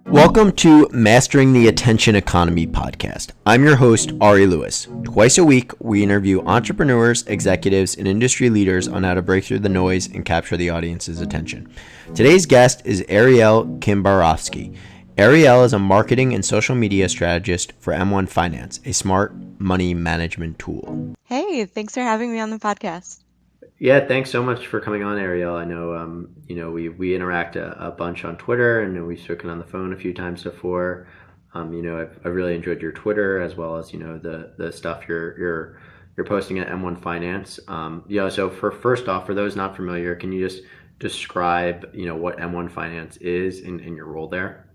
Welcome to Mastering the Attention Economy podcast. I'm your host, Ari Lewis. Twice a week, we interview entrepreneurs, executives, and industry leaders on how to break through the noise and capture the audience's attention. Today's guest is Arielle Kimbarovsky. Arielle is a marketing and social media strategist for M1 Finance, a smart money management tool. Hey, thanks for having me on the podcast. Yeah, thanks so much for coming on, Arielle. I know, we interact a bunch on Twitter, and we've spoken on the phone a few times before. I've really enjoyed your Twitter as well as the stuff you're posting at M1 Finance. So first off, for those not familiar, can you just describe what M1 Finance is in your role there?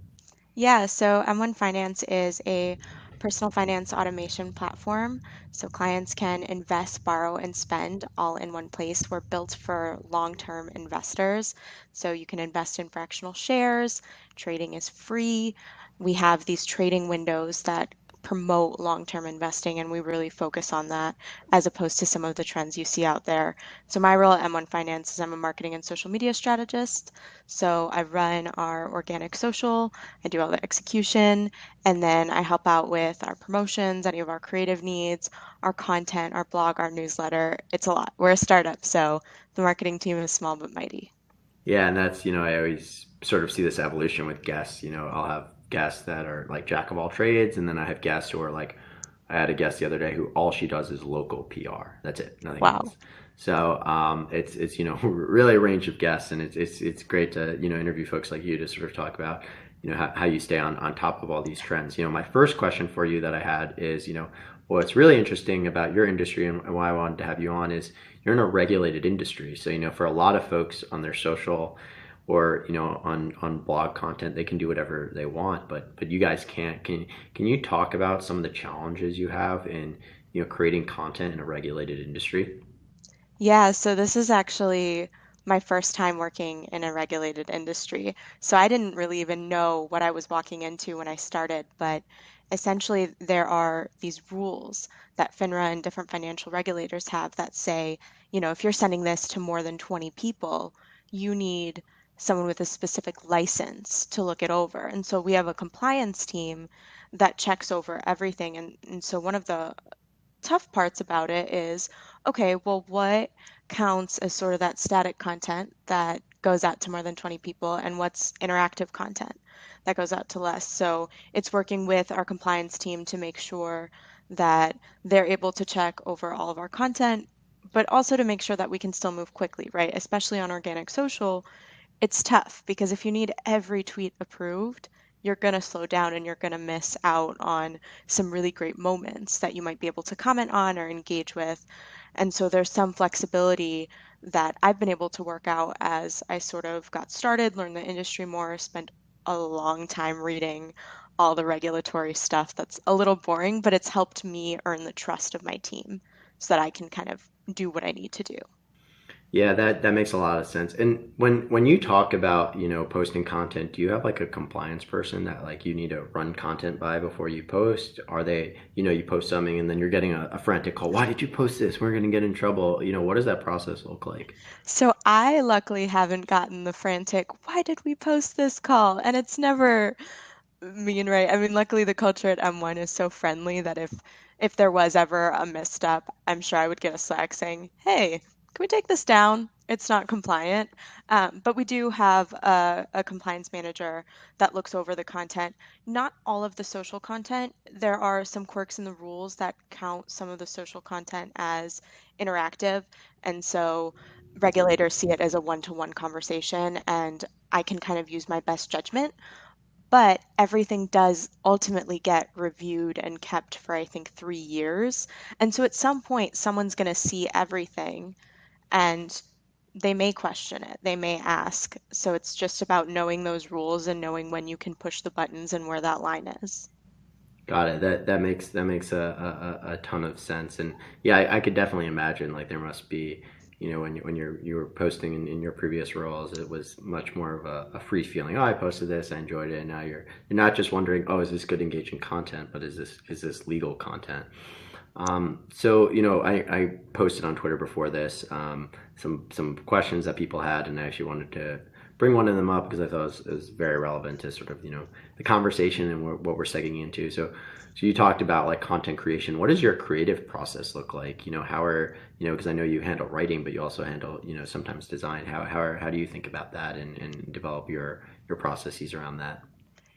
Yeah, so M1 Finance is a personal finance automation platform. So clients can invest, borrow, and spend all in one place. We're built for long-term investors. So you can invest in fractional shares. Trading is free. We have these trading windows that promote long-term investing, and we really focus on that as opposed to some of the trends you see out there. So my role at M1 Finance is I'm a marketing and social media strategist. So I run our organic social, I do all the execution, and then I help out with our promotions, any of our creative needs, our content, our blog, our newsletter. It's a lot. We're a startup, so the marketing team is small but mighty. Yeah, and that's, I always sort of see this evolution with guests. I'll have guests that are like jack of all trades, and then I have guests who are like, I had a guest the other day who all she does is local PR. That's it, nothing Wow. else. So it's really a range of guests, and it's great to interview folks like you to sort of talk about how you stay on top of all these trends. My first question for you that I had is what's really interesting about your industry and why I wanted to have you on is you're in a regulated industry. So, for a lot of folks on their social or, on blog content, they can do whatever they want, but you guys can't. Can you talk about some of the challenges you have in, creating content in a regulated industry? Yeah, so this is actually my first time working in a regulated industry. So I didn't really even know what I was walking into when I started, but essentially there are these rules that FINRA and different financial regulators have that say, if you're sending this to more than 20 people, you need someone with a specific license to look it over. And so we have a compliance team that checks over everything. And so one of the tough parts about it is, okay, well, what counts as sort of that static content that goes out to more than 20 people, and what's interactive content that goes out to less? So it's working with our compliance team to make sure that they're able to check over all of our content, but also to make sure that we can still move quickly, right? Especially on organic social, it's tough because if you need every tweet approved, you're going to slow down and you're going to miss out on some really great moments that you might be able to comment on or engage with. And so there's some flexibility that I've been able to work out as I sort of got started, learned the industry more, spent a long time reading all the regulatory stuff that's a little boring, but it's helped me earn the trust of my team so that I can kind of do what I need to do. Yeah, that makes a lot of sense. And when you talk about, posting content, do you have like a compliance person that like you need to run content by before you post? Are they, you post something and then you're getting a frantic call. Why did you post this? We're going to get in trouble. What does that process look like? So I luckily haven't gotten the frantic, why did we post this call? And it's never mean, right? I mean, luckily the culture at M1 is so friendly that if there was ever a misstep, I'm sure I would get a Slack saying, "Hey, can we take this down? It's not compliant." But we do have a compliance manager that looks over the content. Not all of the social content. There are some quirks in the rules that count some of the social content as interactive, and so regulators see it as a one-to-one conversation, and I can kind of use my best judgment, but everything does ultimately get reviewed and kept for, I think, 3 years. And so at some point, someone's going to see everything and they may question it, they may ask. So it's just about knowing those rules and knowing when you can push the buttons and where that line is. Got it. That makes a ton of sense. And yeah, I could definitely imagine like there must be, when you were posting in your previous roles, it was much more of a free feeling. Oh, I posted this, I enjoyed it, and now you're not just wondering, oh, is this good engaging content, but is this legal content? So I posted on Twitter before this some questions that people had, and I actually wanted to bring one of them up because I thought it was very relevant to sort of the conversation and what we're segueing into. So you talked about like content creation. What does your creative process look like? How are because I know you handle writing, but you also handle sometimes design. How do you think about that and develop your processes around that?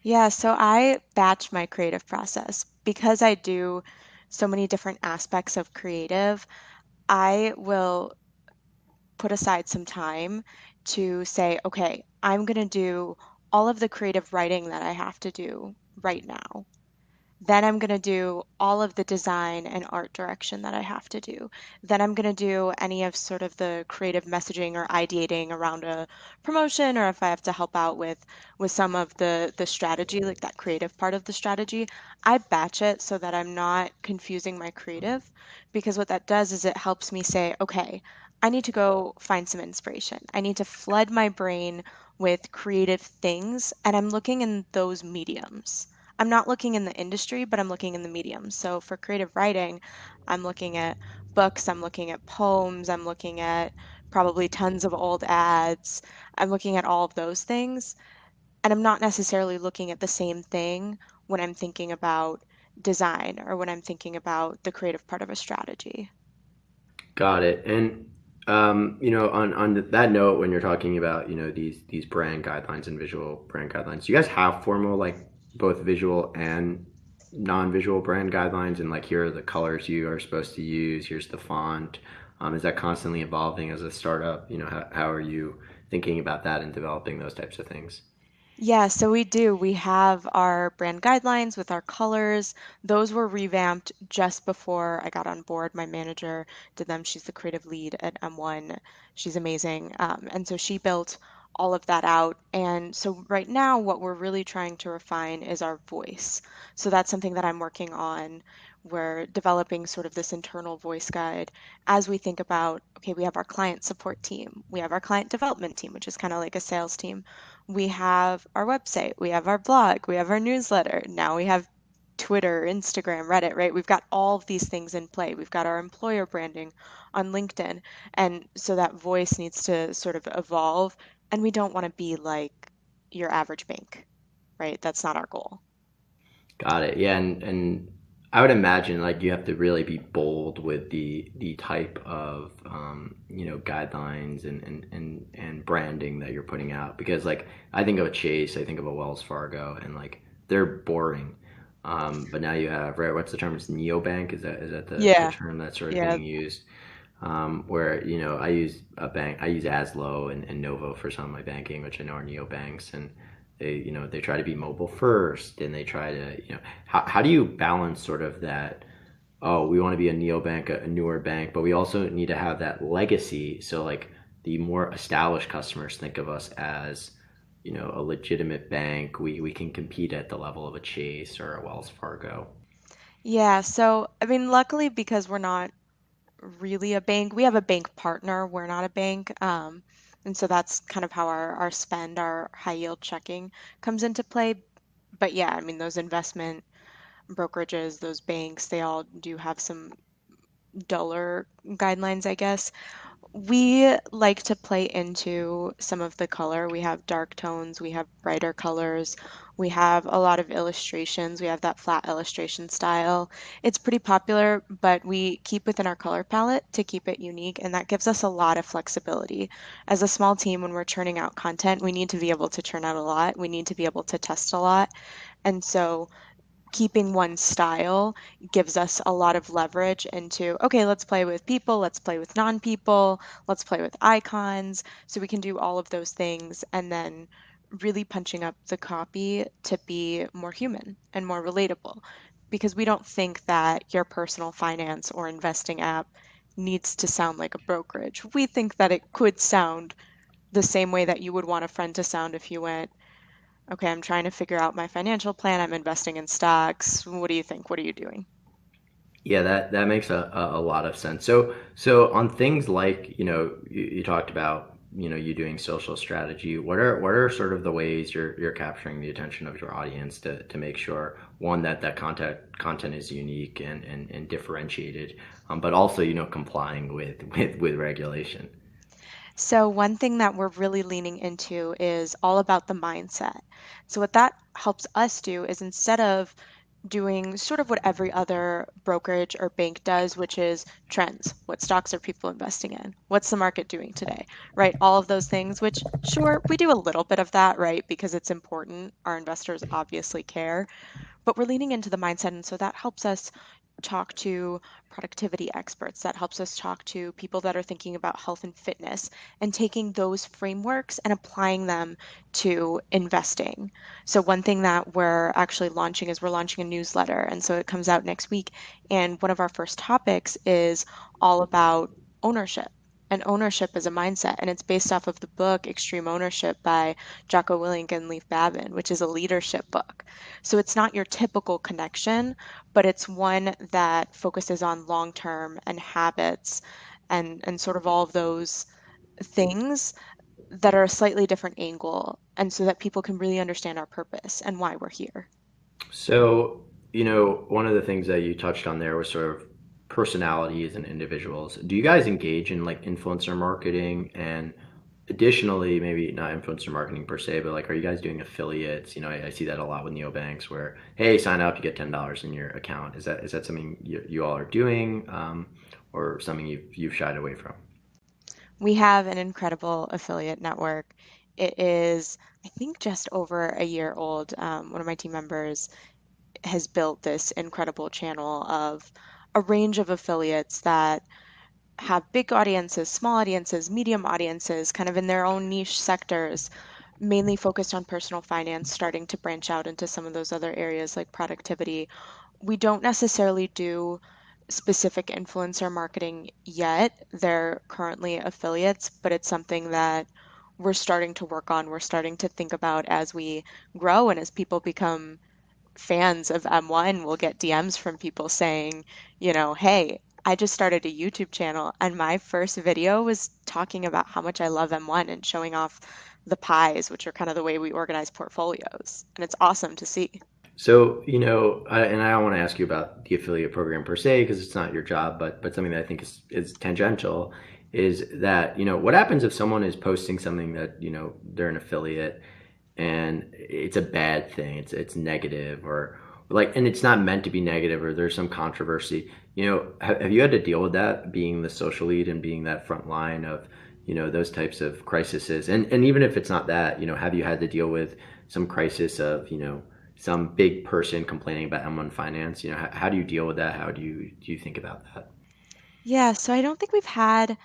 Yeah, so I batch my creative process because I do so many different aspects of creative. I will put aside some time to say, okay, I'm going to do all of the creative writing that I have to do right now. Then I'm going to do all of the design and art direction that I have to do. Then I'm going to do any of sort of the creative messaging or ideating around a promotion, or if I have to help out with some of the strategy, like that creative part of the strategy. I batch it so that I'm not confusing my creative, because what that does is it helps me say, okay, I need to go find some inspiration. I need to flood my brain with creative things, and I'm looking in those mediums. I'm not looking in the industry, but I'm looking in the medium. So for creative writing, I'm looking at books, I'm looking at poems, I'm looking at probably tons of old ads. I'm looking at all of those things. And I'm not necessarily looking at the same thing when I'm thinking about design or when I'm thinking about the creative part of a strategy. Got it. And on that note, when you're talking about these brand guidelines and visual brand guidelines, do you guys have formal like both visual and non-visual brand guidelines? And like here are the colors you are supposed to use. Here's the font. Is that constantly evolving as a startup? How are you thinking about that and developing those types of things? Yeah, so we do. We have our brand guidelines with our colors. Those were revamped just before I got on board. My manager did them. She's the creative lead at M1. She's amazing. And so she built all of that out. And so right now, what we're really trying to refine is our voice. So that's something that I'm working on. We're developing sort of this internal voice guide as we think about, okay, we have our client support team, we have our client development team, which is kind of like a sales team. We have our website, we have our blog, we have our newsletter. Now we have Twitter, Instagram, Reddit, right? We've got all of these things in play. We've got our employer branding on LinkedIn. And so that voice needs to sort of evolve. And we don't want to be like your average bank, right? That's not our goal. Got it. Yeah, and I would imagine like you have to really be bold with the type of guidelines and branding that you're putting out because like I think of a Chase, I think of a Wells Fargo, and like they're boring. But now you have right. What's the term? It's neobank. Is that the Yeah. term that's sort of Yeah. being used? Where I use a bank, I use Aslo and Novo for some of my banking, which I know are neobanks, and they try to be mobile first, and they try to how do you balance sort of that? Oh, we want to be a neobank, a newer bank, but we also need to have that legacy. So like the more established customers think of us as a legitimate bank. We can compete at the level of a Chase or a Wells Fargo. Yeah. So, I mean, luckily, because we're not really a bank, we have a bank partner. We're not a bank. And so that's kind of how our spend, our high yield checking comes into play. But yeah, I mean, those investment brokerages, those banks, they all do have some duller guidelines, I guess. We like to play into some of the color. We have dark tones, we have brighter colors, we have a lot of illustrations. We have that flat illustration style. It's pretty popular, but we keep within our color palette to keep it unique, and that gives us a lot of flexibility. As a small team, when we're churning out content, we need to be able to churn out a lot. We need to be able to test a lot. And so keeping one style gives us a lot of leverage into, okay, let's play with people, let's play with non-people, let's play with icons. So we can do all of those things and then really punching up the copy to be more human and more relatable. Because we don't think that your personal finance or investing app needs to sound like a brokerage. We think that it could sound the same way that you would want a friend to sound if you went, okay, I'm trying to figure out my financial plan. I'm investing in stocks. What do you think? What are you doing? Yeah, that makes a lot of sense. So on things like, you talked about, you doing social strategy. What are sort of the ways you're capturing the attention of your audience to make sure one that content is unique and differentiated, but also, complying with regulation. So, one thing that we're really leaning into is all about the mindset. So, what that helps us do is instead of doing sort of what every other brokerage or bank does, which is trends. What stocks are people investing in? What's the market doing today? Right? All of those things, which sure, we do a little bit of that, right? Because it's important. Our investors obviously care, but we're leaning into the mindset. And so that helps us talk to productivity experts. That helps us talk to people that are thinking about health and fitness and taking those frameworks and applying them to investing. So, one thing that we're actually launching is we're launching a newsletter. And so it comes out next week. And one of our first topics is all about ownership. And ownership is a mindset, and it's based off of the book Extreme Ownership by Jocko Willink and Leif Babin, which is a leadership book. So it's not your typical connection, but it's one that focuses on long term and habits and sort of all of those things that are a slightly different angle, and so that people can really understand our purpose and why we're here. So, one of the things that you touched on there was sort of personalities and individuals. Do you guys engage in like influencer marketing? And additionally, maybe not influencer marketing per se, but like, are you guys doing affiliates? I see that a lot with neobanks where, hey, sign up, you get $10 in your account. Is that something you all are doing, or something you've shied away from? We have an incredible affiliate network. It is, I think, just over a year old. One of my team members has built this incredible channel of a range of affiliates that have big audiences, small audiences, medium audiences, kind of in their own niche sectors, mainly focused on personal finance, starting to branch out into some of those other areas like productivity. We don't necessarily do specific influencer marketing yet. They're currently affiliates, but it's something that we're starting to work on. We're starting to think about as we grow and as people become fans of M1 will get DMs from people saying, hey, I just started a YouTube channel and my first video was talking about how much I love M1 and showing off the pies, which are kind of the way we organize portfolios. And it's awesome to see. So, and I don't want to ask you about the affiliate program per se because it's not your job, but something that I think is tangential is that, what happens if someone is posting something that, they're an affiliate and it's a bad thing, it's negative or like, and it's not meant to be negative or there's some controversy. Have you had to deal with that being the social lead and being that front line of, those types of crises? And even if it's not that, have you had to deal with some crisis of, some big person complaining about M1 Finance? How do you deal with that? How do you think about that? Yeah, so I don't think we've had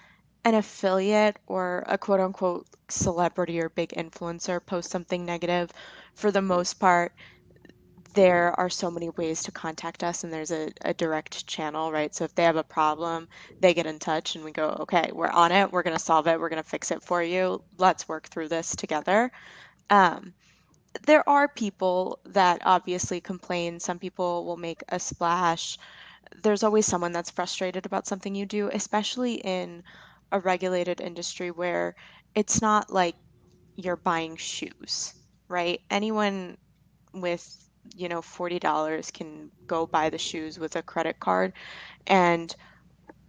an affiliate or a quote unquote celebrity or big influencer post something negative. For the most part, there are so many ways to contact us, and there's a direct channel, right? So if they have a problem, they get in touch, and we go, okay, we're on it. We're going to solve it. We're going to fix it for you. Let's work through this together. Um, there are people that obviously complain. Some people will make a splash. There's always someone that's frustrated about something you do, especially in a regulated industry where it's not like you're buying shoes, right? Anyone with, $40 can go buy the shoes with a credit card. And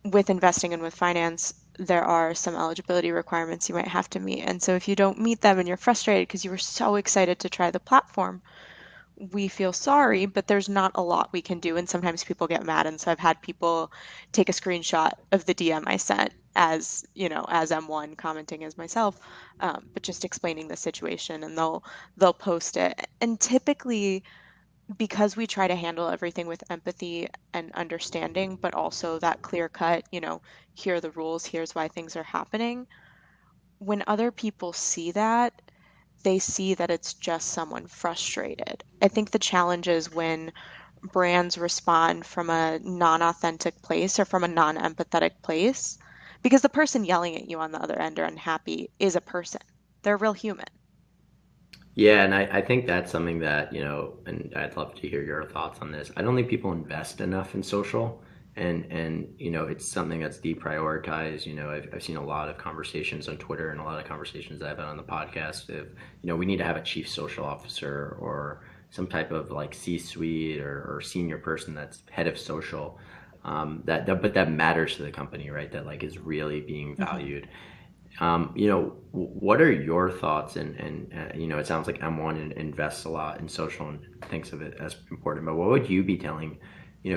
with investing and with finance, there are some eligibility requirements you might have to meet. And so if you don't meet them and you're frustrated because you were so excited to try the platform, we feel sorry, but there's not a lot we can do. And sometimes people get mad. And so I've had people take a screenshot of the DM I sent as, as M1 commenting as myself, but just explaining the situation and they'll post it. And typically because we try to handle everything with empathy and understanding, but also that clear cut, here are the rules, here's why things are happening. When other people see that, they see that it's just someone frustrated. I think the challenge is when brands respond from a non-authentic place or from a non-empathetic place, because the person yelling at you on the other end or unhappy is a person. They're a real human. Yeah, and I think that's something that, and I'd love to hear your thoughts on this. I don't think people invest enough in social, and it's something that's deprioritized. I've seen a lot of conversations on Twitter and a lot of conversations that I've had on the podcast of, we need to have a chief social officer or some type of like C-suite or senior person that's head of social, but that matters to the company, right? That like is really being Mhm. valued. What are your thoughts? And it sounds like M1 invests a lot in social and thinks of it as important. But what would you be telling,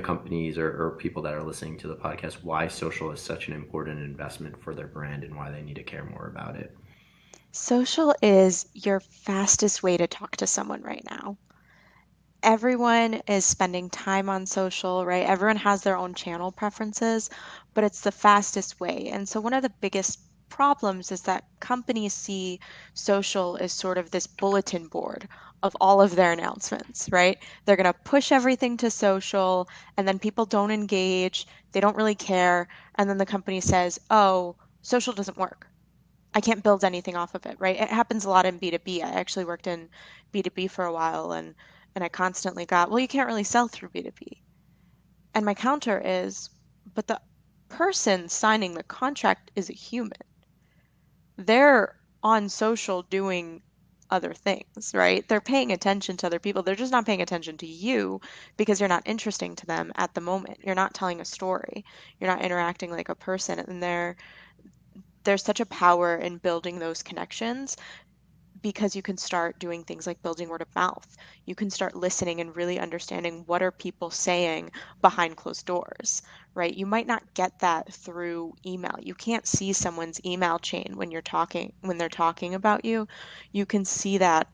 companies or people that are listening to the podcast why social is such an important investment for their brand and why they need to care more about it? Social is your fastest way to talk to someone right now. Everyone is spending time on social, right? Everyone has their own channel preferences, but it's the fastest way. And so one of the biggest problems is that companies see social as sort of this bulletin board of all of their announcements, right? They're going to push everything to social, and then people don't engage, they don't really care, and then the company says, "Oh, social doesn't work. I can't build anything off of it," right? It happens a lot in B2B. I actually worked in B2B for a while and I constantly got, "Well, you can't really sell through B2B." And my counter is, "But the person signing the contract is a human. They're on social doing other things, right? They're paying attention to other people. They're just not paying attention to you because you're not interesting to them at the moment. You're not telling a story. You're not interacting like a person." And there's such a power in building those connections because you can start doing things like building word of mouth. You can start listening and really understanding what are people saying behind closed doors, right? You might not get that through email. You can't see someone's email chain when they're talking about you. You can see that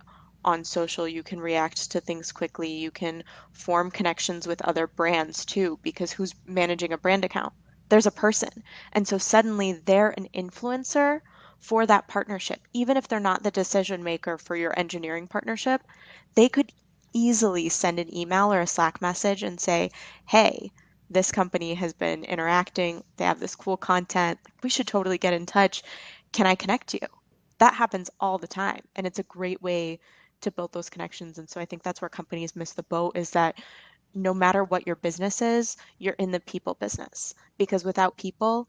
on social. You can react to things quickly. You can form connections with other brands too, because who's managing a brand account? There's a person. And so suddenly they're an influencer for that partnership. Even if they're not the decision maker for your engineering partnership, they could easily send an email or a Slack message and say, "Hey, this company has been interacting. They have this cool content. We should totally get in touch. Can I connect you?" That happens all the time. And it's a great way to build those connections. And so I think that's where companies miss the boat is that no matter what your business is, you're in the people business because without people,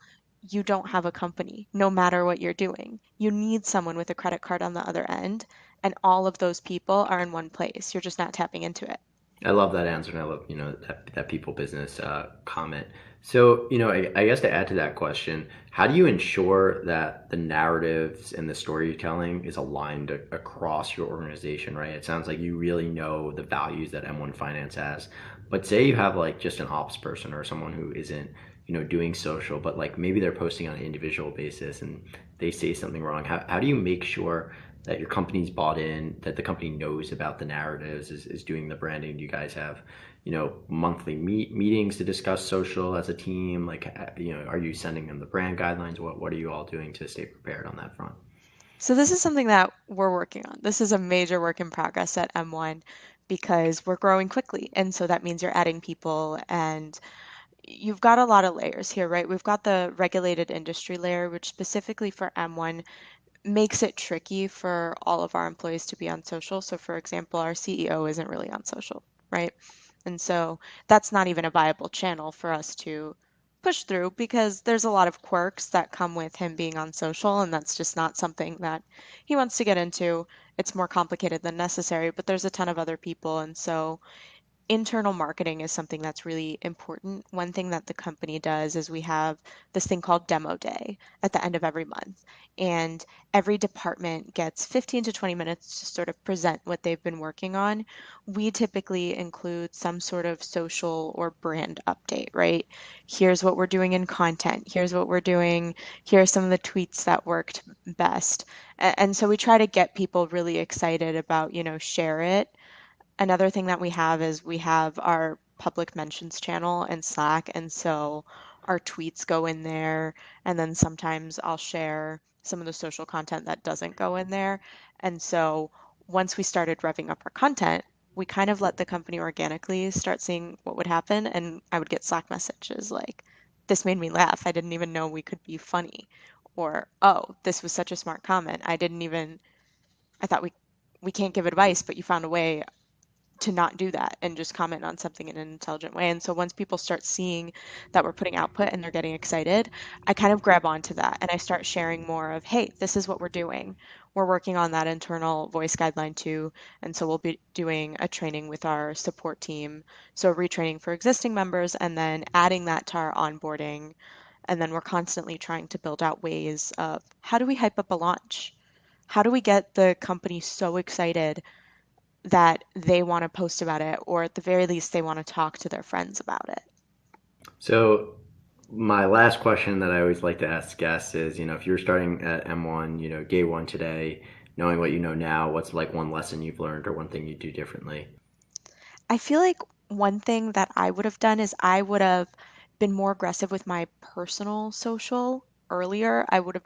you don't have a company, no matter what you're doing. You need someone with a credit card on the other end, and all of those people are in one place. You're just not tapping into it. I love that answer, and I love that people business comment. So I guess to add to that question, how do you ensure that the narratives and the storytelling is aligned across your organization? Right, it sounds like you really know the values that M1 Finance has, but say you have like just an ops person or someone who isn't doing social, but like maybe they're posting on an individual basis and they say something wrong. How do you make sure that your company's bought in, that the company knows about the narratives, is doing the branding? Do you guys have, monthly meetings to discuss social as a team? Like, are you sending them the brand guidelines? What are you all doing to stay prepared on that front? So this is something that we're working on. This is a major work in progress at M1 because we're growing quickly. And so that means you're adding people and you've got a lot of layers here, right? We've got the regulated industry layer, which specifically for M1 makes it tricky for all of our employees to be on social. So, for example, our CEO isn't really on social, right? And so that's not even a viable channel for us to push through because there's a lot of quirks that come with him being on social, and that's just not something that he wants to get into. It's more complicated than necessary, but there's a ton of other people. And so internal marketing is something that's really important. One thing that the company does is we have this thing called Demo Day at the end of every month. And every department gets 15 to 20 minutes to sort of present what they've been working on. We typically include some sort of social or brand update, right? Here's what we're doing in content. Here's what we're doing. Here are some of the tweets that worked best. And so we try to get people really excited about, share it. Another thing that we have is we have our public mentions channel in Slack, and so our tweets go in there, and then sometimes I'll share some of the social content that doesn't go in there. And so once we started revving up our content, we kind of let the company organically start seeing what would happen, and I would get Slack messages like, "This made me laugh. I didn't even know we could be funny." Or, "Oh, this was such a smart comment. I thought we can't give advice, but you found a way to not do that and just comment on something in an intelligent way." And so once people start seeing that we're putting output and they're getting excited, I kind of grab onto that and I start sharing more of, "Hey, this is what we're doing. We're working on that internal voice guideline too." And so we'll be doing a training with our support team. So retraining for existing members and then adding that to our onboarding And then we're constantly trying to build out ways of how do we hype up a launch? How do we get the company so excited that they want to post about it, or at the very least, they want to talk to their friends about it? So my last question that I always like to ask guests is, if you're starting at M1, day one today, knowing what you know now, what's like one lesson you've learned or one thing you do differently? I feel like one thing that I would have done is I would have been more aggressive with my personal social earlier. I would have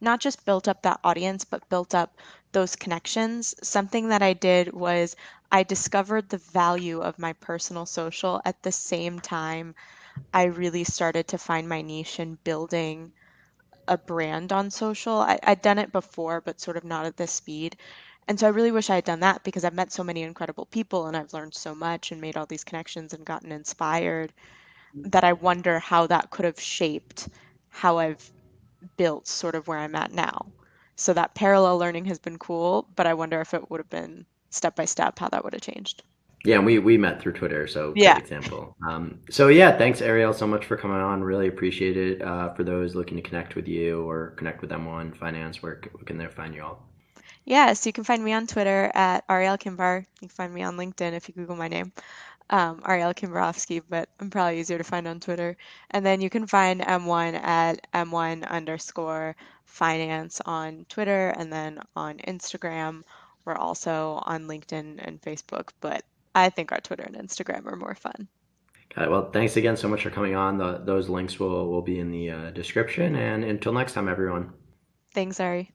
not just built up that audience, but built up those connections. Something that I did was I discovered the value of my personal social at the same time I really started to find my niche in building a brand on social. I'd done it before, but sort of not at this speed. And so I really wish I had done that because I've met so many incredible people and I've learned so much and made all these connections and gotten inspired that I wonder how that could have shaped how I've built sort of where I'm at now. So that parallel learning has been cool, but I wonder if it would have been step by step how that would have changed. Yeah, and we met through Twitter, so great Yeah. example. So yeah, thanks Ariel so much for coming on. Really appreciate it. For those looking to connect with you or connect with M1 Finance, where can they find you all? Yeah, so you can find me on Twitter at Arielle Kimbar. You can find me on LinkedIn if you Google my name, Arielle Kimbarovsky, but I'm probably easier to find on Twitter. And then you can find M1 at M1 underscore finance on Twitter and then on Instagram. We're also on LinkedIn and Facebook, but I think our Twitter and Instagram are more fun. Got it. Well, thanks again so much for coming on. Those links will be in the description. And until next time, everyone. Thanks, Ari.